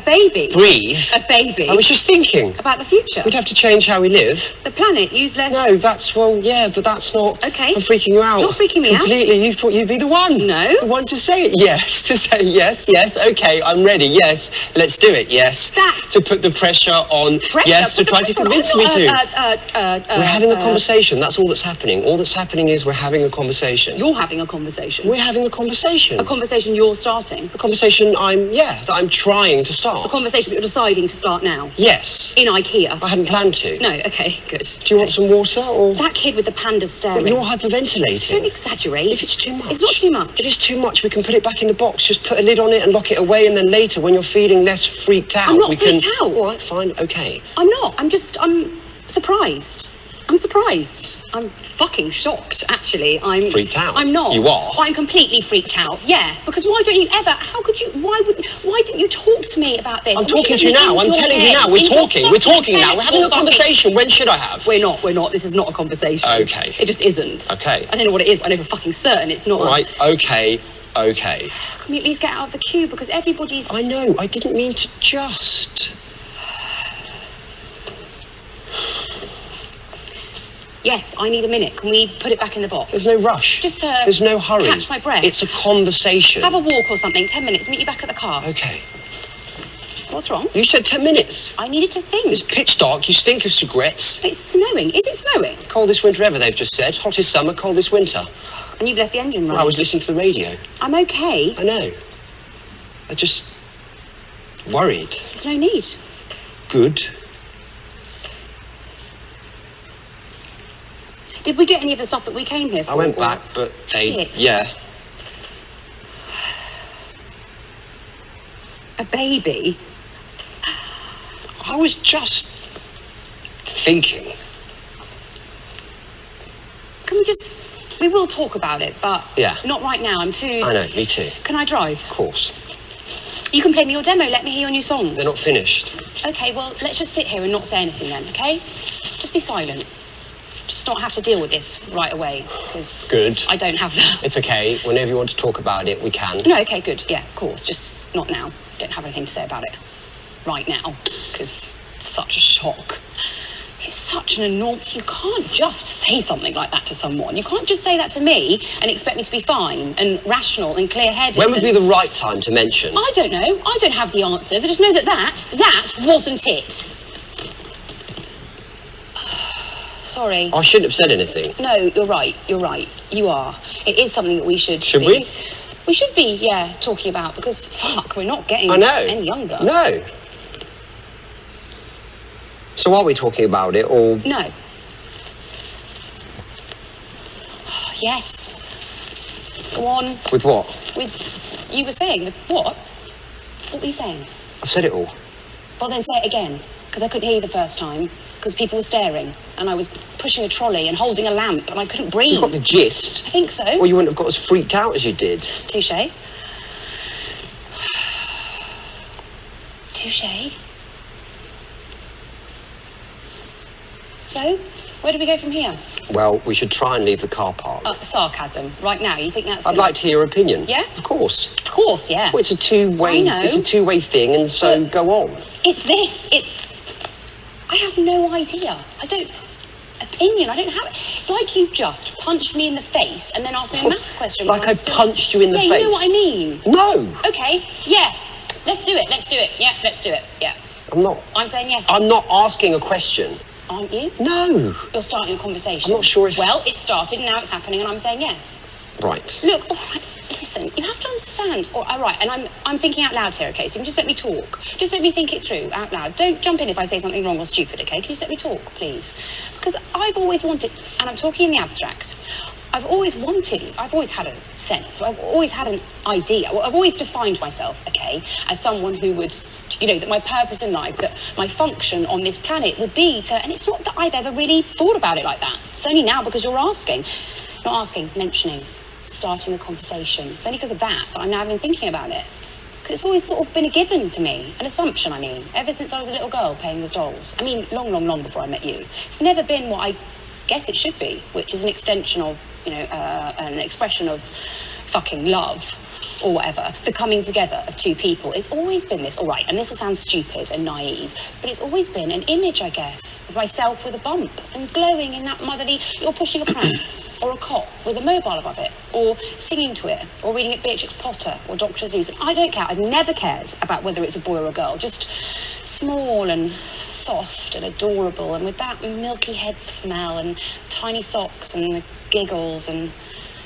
baby? Breathe? A baby? I was just thinking. About the future? We'd have to change how we live. The planet, use less... No, yeah, but that's not... Okay. I'm freaking you out. You're freaking me out. Completely. You thought you'd be the one. No. The one to say it. Yes. To say yes. Okay, I'm ready. Yes. Let's do it. Yes. That's... To put the pressure on. Pressure? Yes, to try to convince me to. We're having a conversation. That's all that's happening. All that's happening is we're having a conversation. You're having a conversation? We're having a conversation. A conversation you're starting? A conversation that I'm trying to start. A conversation that you're deciding to start now? Yes. In IKEA? I hadn't planned to. No, okay, good. Do you want some water, or...? That kid with the panda staring. But you're hyperventilating. Don't exaggerate. If it's too much. It's not too much. If it's too much, we can put it back in the box. Just put a lid on it and lock it away, and then later, when you're feeling less freaked out... I'm not freaked out. All right, fine, okay. I'm not. I'm surprised. I'm surprised. I'm fucking shocked, actually. I'm... Freaked out? I'm not. You are? I'm completely freaked out, yeah. Because why don't you ever... How could you... Why didn't you talk to me about this? I'm talking to you now. I'm telling you now. We're talking now. We're having a conversation. When should I have? We're not. This is not a conversation. Okay. It just isn't. Okay. I don't know what it is, but I know for fucking certain it's not. All right, okay. Can we at least get out of the queue? Because everybody's... I know. I didn't mean to just... Yes, I need a minute. Can we put it back in the box? There's no rush. There's no hurry. Catch my breath. It's a conversation. Have a walk or something. 10 minutes. Meet you back at the car. Okay. What's wrong? You said 10 minutes. I needed to think. It's pitch dark. You stink of cigarettes. It's snowing. Is it snowing? Coldest winter ever, they've just said. Hottest summer, coldest winter. And you've left the engine running. I was listening to the radio. I'm okay. I know. I just... worried. There's no need. Good. Did we get any of the stuff that we came here for? I went back, but they... Shit. Yeah. A baby? I was just... thinking. Can we just... We will talk about it, but... Yeah. Not right now. I'm too... I know, me too. Can I drive? Of course. You can play me your demo. Let me hear your new songs. They're not finished. Okay, well, let's just sit here and not say anything then, okay? Just be silent. Just not have to deal with this right away, because... Good. I don't have that. It's okay. Whenever you want to talk about it, we can. No, okay, good. Yeah, of course. Just not now. Don't have anything to say about it right now, because it's such a shock. It's such an enormous... You can't just say something like that to someone. You can't just say that to me and expect me to be fine and rational and clear-headed. When would be the right time to mention? I don't know. I don't have the answers. I just know that wasn't it. Sorry. I shouldn't have said anything. No, you're right. You are. It is something that we should Should be... we? We should be, yeah, talking about, because, fuck, we're not getting any younger. No. So are we talking about it, or...? No. Yes. Go on. With what? With... You were saying, with what? What were you saying? I've said it all. Well, then say it again, because I couldn't hear you the first time, because people were staring, and I was pushing a trolley and holding a lamp, and I couldn't breathe. You got the gist. I think so. Or you wouldn't have got as freaked out as you did. Touché. Touché. So, where do we go from here? Well, we should try and leave the car park. Sarcasm. Right now, you think that's... I'd like to hear your opinion. Yeah? Of course. Of course, yeah. Well, it's a two-way... I know. It's a two-way thing, and so But go on. It's this. I have no idea. Opinion, I don't have it. It's like you've just punched me in the face and then asked me a maths question. Like I punched you in the face? Yeah, you know what I mean. No. Okay, yeah. Let's do it. Yeah, let's do it. Yeah. I'm saying yes. I'm not asking a question. Aren't you? No. You're starting a conversation. I'm not sure if... Well, it started and now it's happening and I'm saying yes. Right. Look, all right, listen, you have to understand. All right, and I'm thinking out loud here, okay? So you can just let me talk. Just let me think it through out loud. Don't jump in if I say something wrong or stupid, okay? Can you just let me talk, please? Because I've always wanted, and I'm talking in the abstract, I've always had a sense, I've always had an idea, I've always defined myself, okay, as someone who would, that my purpose in life, that my function on this planet would be to, and it's not that I've ever really thought about it like that. It's only now because you're asking. Not asking, mentioning, starting a conversation. It's only because of that I'm now even thinking about it. Because it's always sort of been a given to me, an assumption, ever since I was a little girl playing with dolls. Long before I met you. It's never been what I guess it should be, which is an extension of, an expression of fucking love. or whatever, the coming together of two people. It's always been this, all right, and this will sound stupid and naive, but it's always been an image, I guess, of myself with a bump and glowing in that motherly, or pushing a pram, or a cot with a mobile above it, or singing to it, or reading at Beatrix Potter or Dr. Seuss. And I don't care. I've never cared about whether it's a boy or a girl. Just small and soft and adorable, and with that milky head smell and tiny socks and the giggles and,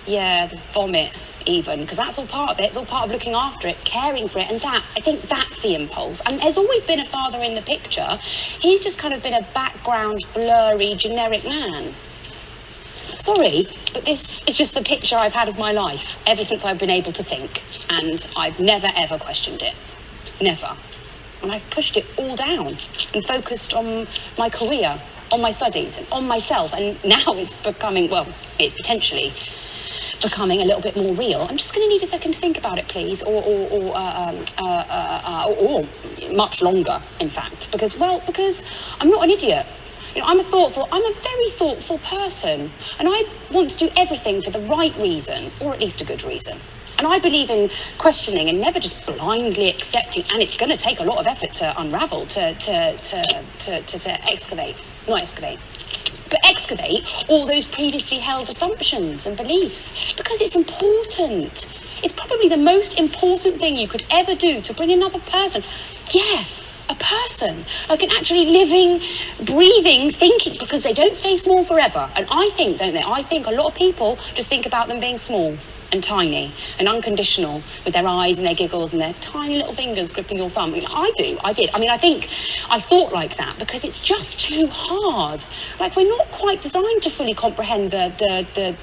yeah, the vomit even, because that's all part of it. It's all part of looking after it, caring for it, and that, I think that's the impulse. And there's always been a father in the picture. He's just kind of been a background, blurry, generic man. Sorry, but this is just the picture I've had of my life ever since I've been able to think, and I've never ever questioned it. Never. And I've pushed it all down and focused on my career, on my studies, and on myself, and now it's becoming, well, it's potentially becoming a little bit more real. I'm just going to need a second to think about it, please, or much longer, in fact, because I'm not an idiot. You know, I'm a very thoughtful person, and I want to do everything for the right reason, or at least a good reason. And I believe in questioning and never just blindly accepting, and it's going to take a lot of effort to unravel, to excavate, not excavate, but excavate all those previously held assumptions and beliefs, because it's important. It's probably the most important thing you could ever do to bring another person, a person, like an actually living, breathing, thinking, because they don't stay small forever. And I think, don't they? I think a lot of people just think about them being small and tiny and unconditional with their eyes and their giggles and their tiny little fingers gripping your thumb. I did. I mean, I thought like that because it's just too hard. Like, we're not quite designed to fully comprehend the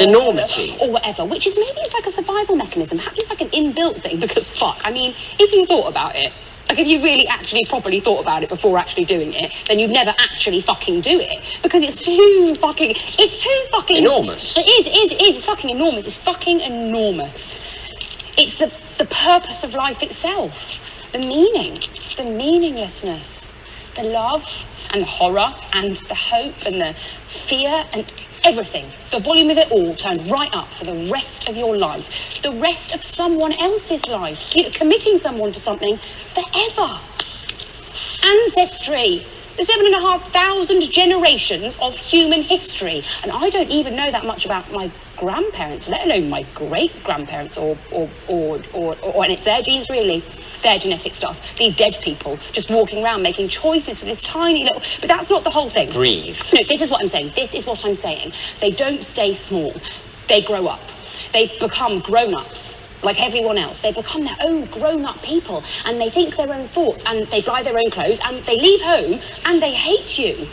enormity or whatever, which is maybe it's like a survival mechanism. Perhaps it's like an inbuilt thing, because I mean, if you thought about it, like, if you really actually properly thought about it before actually doing it, then you'd never actually fucking do it, because it's too fucking enormous. It is. It's fucking enormous. It's fucking enormous. It's the purpose of life itself, the meaning, the meaninglessness, the love and the horror and the hope and the fear and everything. The volume of it all turned right up for the rest of your life, the rest of someone else's life, committing someone to something forever. Ancestry, the 7,500 generations of human history. And I don't even know that much about my grandparents, let alone my great-grandparents or and it's their genes, really, their genetic stuff. These dead people just walking around making choices for this tiny little, but that's not the whole thing. Breathe. No, this is what I'm saying. They don't stay small. They grow up. They become grown-ups. Like everyone else, they become their own grown-up people, and they think their own thoughts, and they buy their own clothes, and they leave home, and they hate you.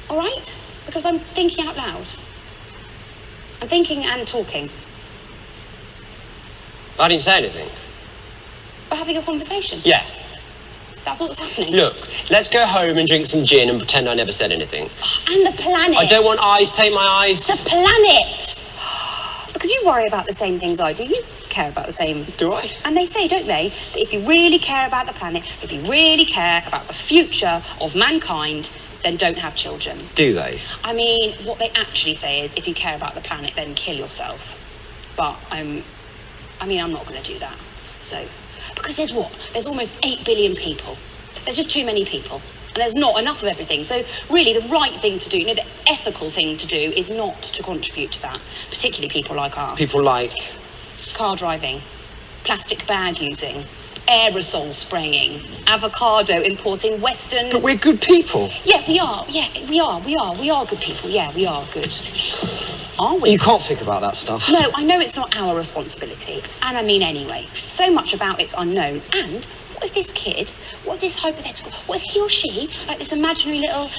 All right? Because I'm thinking out loud. I'm thinking and talking. I didn't say anything. We're having a conversation. Yeah. That's what's happening. Look, let's go home and drink some gin and pretend I never said anything. And the planet. I don't want eyes, take my eyes. The planet. Because you worry about the same things I do. You care about the same. Do I? And they say, don't they, that if you really care about the planet, if you really care about the future of mankind, then don't have children. Do they? I mean, what they actually say is, if you care about the planet, then kill yourself. But I'm not going to do that. So, because there's almost 8 billion people. There's just too many people. And there's not enough of everything. So really the right thing to do, the ethical thing to do, is not to contribute to that. Particularly people like us. People like? Car driving, plastic bag using, aerosol spraying, avocado importing, Western... But we're good people. Yeah, we are. We are good people. Yeah, we are good. Are we? You can't think about that stuff. No, I know it's not our responsibility. And I mean anyway, so much about it's unknown. And what if this kid, what if this hypothetical, what if he or she, like this imaginary little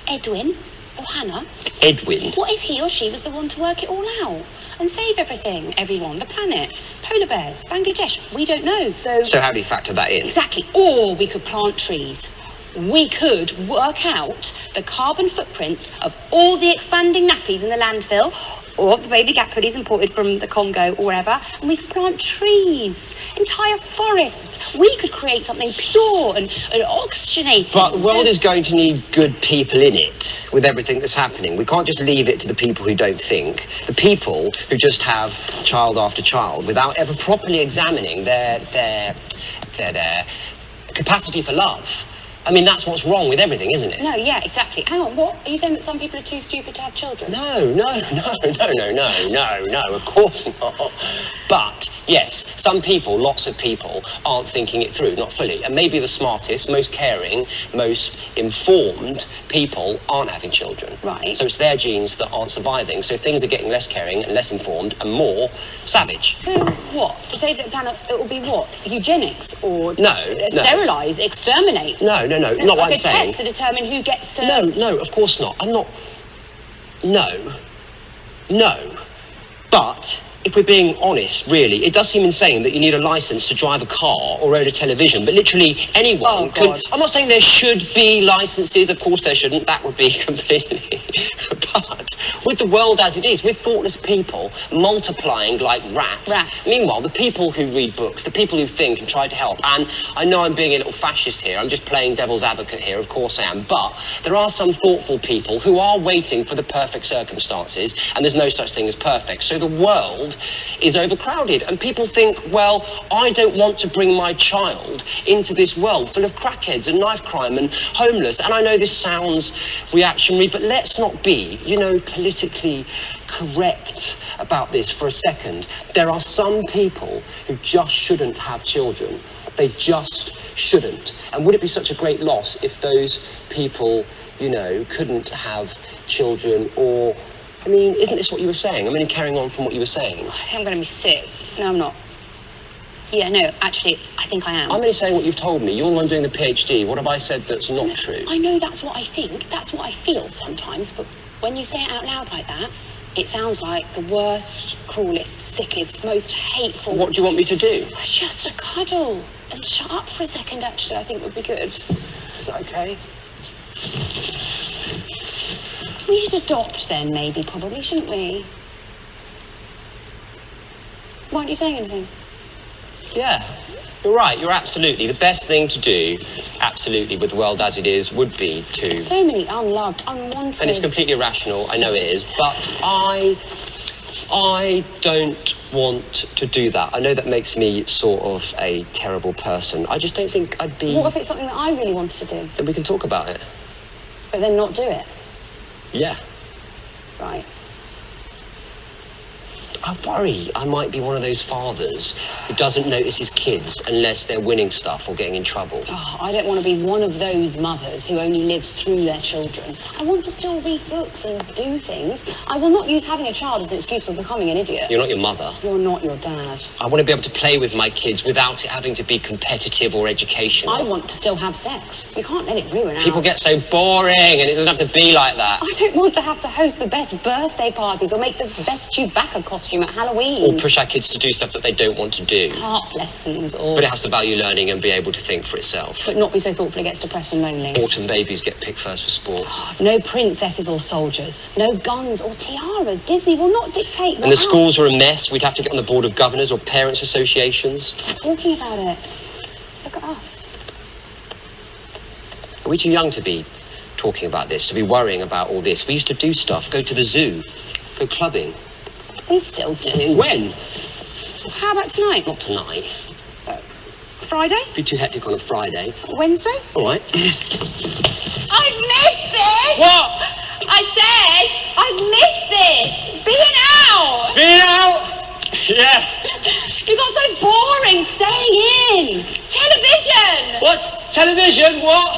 Edwin or Hannah... Edwin? What if he or she was the one to work it all out and save everything, everyone, the planet, polar bears, Bangladesh? We don't know, so... So how do you factor that in? Exactly. Or we could plant trees. We could work out the carbon footprint of all the expanding nappies in the landfill, or the baby cat puddies imported from the Congo or wherever, and we could plant trees, entire forests. We could create something pure and oxygenated. But the world is going to need good people in it with everything that's happening. We can't just leave it to the people who don't think. The people who just have child after child without ever properly examining their capacity for love. I mean, that's what's wrong with everything, isn't it? No, yeah, exactly. Hang on, what? Are you saying that some people are too stupid to have children? No, of course not. But, yes, some people, lots of people, aren't thinking it through, not fully. And maybe the smartest, most caring, most informed people aren't having children. Right. So it's their genes that aren't surviving. So things are getting less caring and less informed and more savage. So what? To say that the planet, it will be what? Eugenics? Or sterilise, exterminate? No, not what I'm saying. Like a test to determine who gets to... No, of course not. I'm not... No. But... if we're being honest, really, it does seem insane that you need a licence to drive a car or own a television, but literally anyone can... I'm not saying there should be licences, of course there shouldn't, that would be completely... But with the world as it is, with thoughtless people multiplying like rats. Meanwhile, the people who read books, the people who think and try to help, and I know I'm being a little fascist here, I'm just playing devil's advocate here, of course I am, but there are some thoughtful people who are waiting for the perfect circumstances, and there's no such thing as perfect. So the world is overcrowded and people think, well, I don't want to bring my child into this world full of crackheads and knife crime and homeless. And I know this sounds reactionary, but let's not be, politically correct about this for a second. There are some people who just shouldn't have children. They just shouldn't. And would it be such a great loss if those people, couldn't have children? Or I mean, isn't this what you were saying? I'm only carrying on from what you were saying. I think I'm going to be sick. No, I'm not. Yeah, no, actually, I think I am. I'm only saying what you've told me. You're the one doing the PhD. What have I said that's not true? I know that's what I think. That's what I feel sometimes. But when you say it out loud like that, it sounds like the worst, cruelest, sickest, most hateful... What do you want me to do? Just a cuddle. And shut up for a second, actually, I think would be good. Is that okay? We should adopt then, maybe, probably, shouldn't we? Why aren't you saying anything? Yeah, you're right, you're absolutely. The best thing to do, absolutely, with the world as it is, would be to... So many unloved, unwanted... And it's completely irrational, I know it is, but I don't want to do that. I know that makes me sort of a terrible person. I just don't think I'd be... What if it's something that I really wanted to do? Then we can talk about it. But then not do it? Yeah. Right. I worry I might be one of those fathers who doesn't notice his kids unless they're winning stuff or getting in trouble. Oh, I don't want to be one of those mothers who only lives through their children. I want to still read books and do things. I will not use having a child as an excuse for becoming an idiot. You're not your mother. You're not your dad. I want to be able to play with my kids without it having to be competitive or educational. I want to still have sex. You can't let it ruin People get so boring and it doesn't have to be like that. I don't want to have to host the best birthday parties or make the best Chewbacca costume at Halloween. Or push our kids to do stuff that they don't want to do. Art lessons or... But it has to value learning and be able to think for itself. But not be so thoughtful it gets depressed and lonely. Autumn babies get picked first for sports. No princesses or soldiers. No guns or tiaras. Disney will not dictate that. And the schools are a mess. We'd have to get on the board of governors or parents' associations. Talking about it. Look at us. Are we too young to be talking about this, to be worrying about all this? We used to do stuff, go to the zoo, go clubbing. We still do. When? How about tonight? Not tonight. Friday? Be too hectic on a Friday. Wednesday? All right. I've missed this! What? I said, I've missed this! Being out! Being out? Yeah. You got so boring staying in. Television! What? Television? What?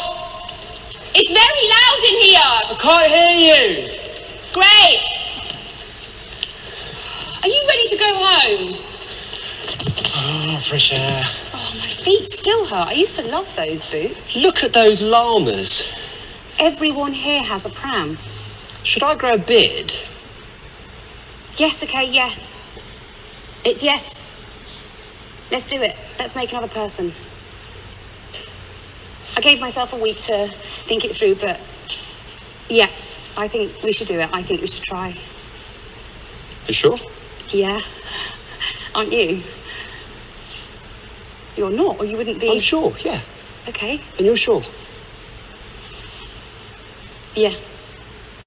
It's very loud in here. I can't hear you. Great. Are you ready to go home? Oh, fresh air. Oh, my feet still hurt. I used to love those boots. Look at those llamas. Everyone here has a pram. Should I grow a beard? Yes, okay, yeah. It's yes. Let's do it. Let's make another person. I gave myself a week to think it through, but yeah, I think we should do it. I think we should try. You sure? Yeah. Aren't you? You're not, or you wouldn't be... I'm sure, yeah. Okay. And you're sure? Yeah.